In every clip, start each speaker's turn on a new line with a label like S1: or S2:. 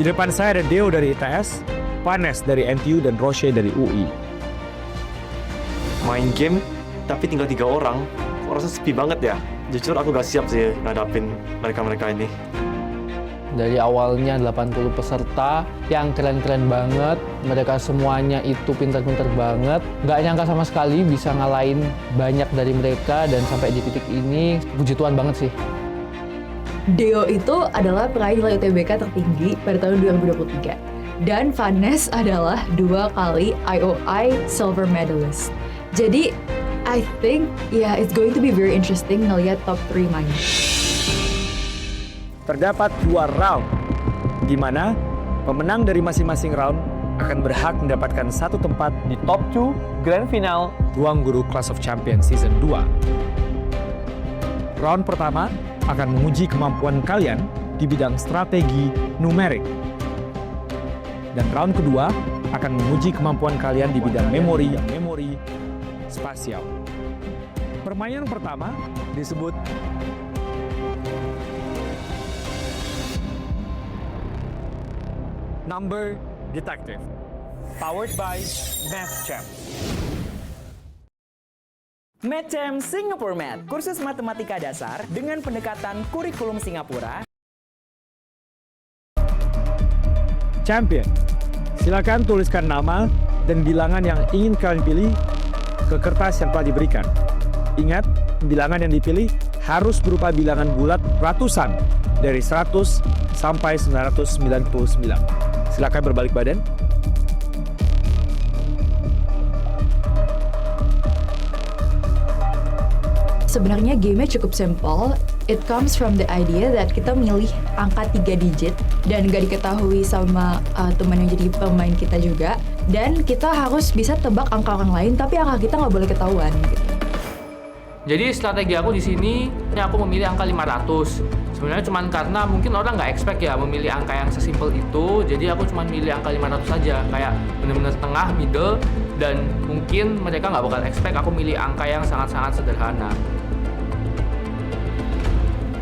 S1: Di depan saya ada Deo dari ITS, Vanes dari NTU, dan Roche dari UI.
S2: Main game, tapi tinggal 3 orang. Kok rasa sepi banget ya? Jujur aku gak siap sih ngadapin mereka-mereka ini.
S3: Dari awalnya 80 peserta yang keren-keren banget, mereka semuanya itu pintar-pintar banget. Nggak nyangka sama sekali bisa ngalahin banyak dari mereka dan sampai di titik ini, puji Tuhan banget sih.
S4: Deo itu adalah peraih nilai UTBK tertinggi pada tahun 2023. Dan Vanes adalah 2 kali IOI Silver Medalist. Jadi, I think, it's going to be very interesting ngelihat top 3 main.
S1: Terdapat 2 round, di mana pemenang dari masing-masing round akan berhak mendapatkan 1 tempat di top 2 Grand Final Ruang Guru Class of Champions Season 2. Round pertama akan menguji kemampuan kalian di bidang strategi numerik. Dan round kedua akan menguji kemampuan kalian di bidang memori spasial. Permainan pertama disebut Number Detective, powered by MathChamp.
S5: MathChamp Singapore Math, kursus matematika dasar dengan pendekatan kurikulum Singapura.
S1: Champion, silakan tuliskan nama dan bilangan yang ingin kalian pilih ke kertas yang telah diberikan. Ingat, bilangan yang dipilih harus berupa bilangan bulat ratusan dari 100 sampai 999. Silakan berbalik badan.
S4: Sebenarnya game-nya cukup simple. It comes from the idea that kita milih angka 3 digit dan nggak diketahui sama teman yang jadi pemain kita juga. Dan kita harus bisa tebak angka orang lain, tapi angka kita nggak boleh ketahuan. Gitu.
S3: Jadi strategi aku di sini, aku memilih angka 500. Sebenarnya cuma karena mungkin orang nggak expect ya memilih angka yang sesimpel itu, jadi aku cuma milih angka 500 saja, kayak bener-bener tengah, middle, dan mungkin mereka nggak bakal expect aku milih angka yang sangat-sangat sederhana.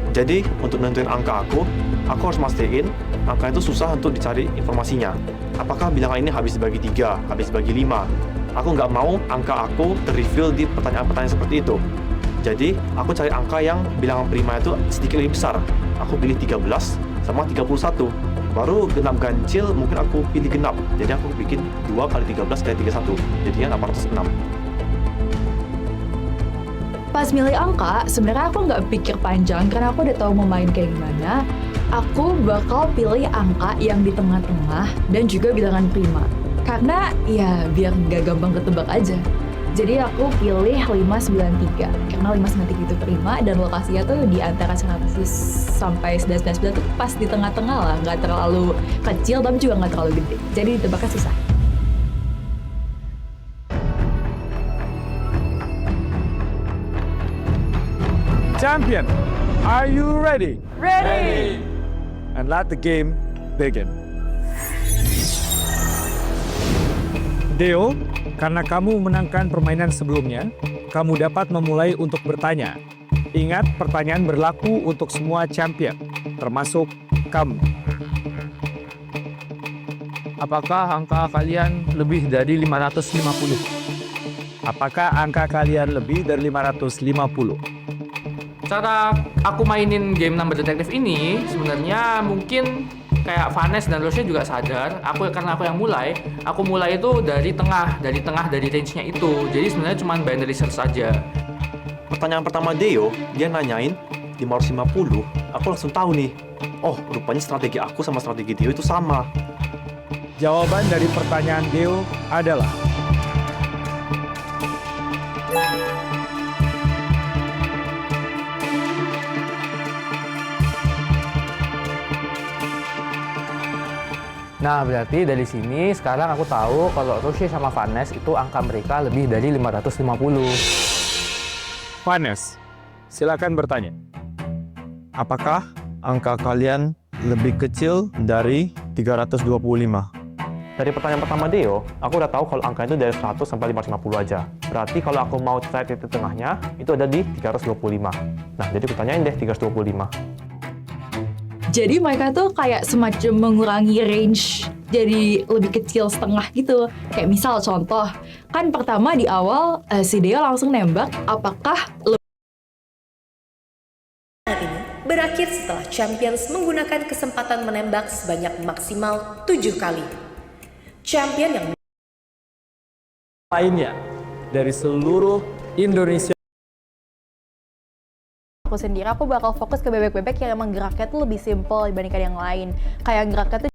S2: Jadi, untuk nentuin angka aku harus mastiin angka itu susah untuk dicari informasinya. Apakah bilangan ini habis dibagi 3, habis dibagi 5? Aku nggak mau angka aku ter-reveal di pertanyaan-pertanyaan seperti itu. Jadi, aku cari angka yang bilangan prima itu sedikit lebih besar. Aku pilih 13 sama 31. Baru genap ganjil mungkin aku pilih genap. Jadi aku bikin 2 kali 13 kali 31. Jadinya 806.
S4: Pas milih angka, sebenarnya aku nggak pikir panjang karena aku udah tahu mau main kayak gimana. Aku bakal pilih angka yang di tengah-tengah dan juga bilangan prima. Karena ya biar nggak gampang ketebak aja. Jadi aku pilih 593 karena 593 itu prima dan lokasinya tuh di antara 100 sampai 1999 tuh pas di tengah-tengah lah, nggak terlalu kecil tapi juga nggak terlalu gede. Jadi ditebaknya susah.
S1: Champion, are you ready?
S5: Ready!
S1: And let the game begin. Deo, karena kamu memenangkan permainan sebelumnya, kamu dapat memulai untuk bertanya. Ingat, pertanyaan berlaku untuk semua champion, termasuk kamu.
S3: Apakah angka kalian lebih dari 550?
S1: Apakah angka kalian lebih dari 550?
S3: Cara aku mainin game Number Detective ini sebenarnya mungkin kayak Vanes dan Roche juga sadar, karena aku yang mulai, aku mulai itu dari tengah dari range-nya itu. Jadi sebenarnya cuma binary search saja.
S2: Pertanyaan pertama Deo, dia nanyain 550. Aku langsung tahu nih. Oh, rupanya strategi aku sama strategi Deo itu sama.
S1: Jawaban dari pertanyaan Deo adalah
S3: Nah, berarti dari sini sekarang aku tahu kalau Roche sama Vanes itu angka mereka lebih dari 550.
S1: Vanes. Silakan bertanya.
S6: Apakah angka kalian lebih kecil dari 325?
S2: Dari pertanyaan pertama Deo, aku udah tahu kalau angka itu dari 100 sampai 550 aja. Berarti kalau aku mau cari titik tengahnya, itu ada di 325. Nah, jadi aku tanyain deh 325.
S4: Jadi mereka tuh kayak semacam mengurangi range jadi lebih kecil setengah gitu. Kayak misal contoh, kan pertama di awal si Deo langsung nembak, apakah
S7: ini berakhir setelah Champions menggunakan kesempatan menembak sebanyak maksimal 7 kali. Champion yang
S1: lainnya dari seluruh Indonesia.
S8: Aku sendiri, aku bakal fokus ke bebek-bebek yang emang geraknya tuh lebih simple dibandingkan yang lain. Kayak geraknya tuh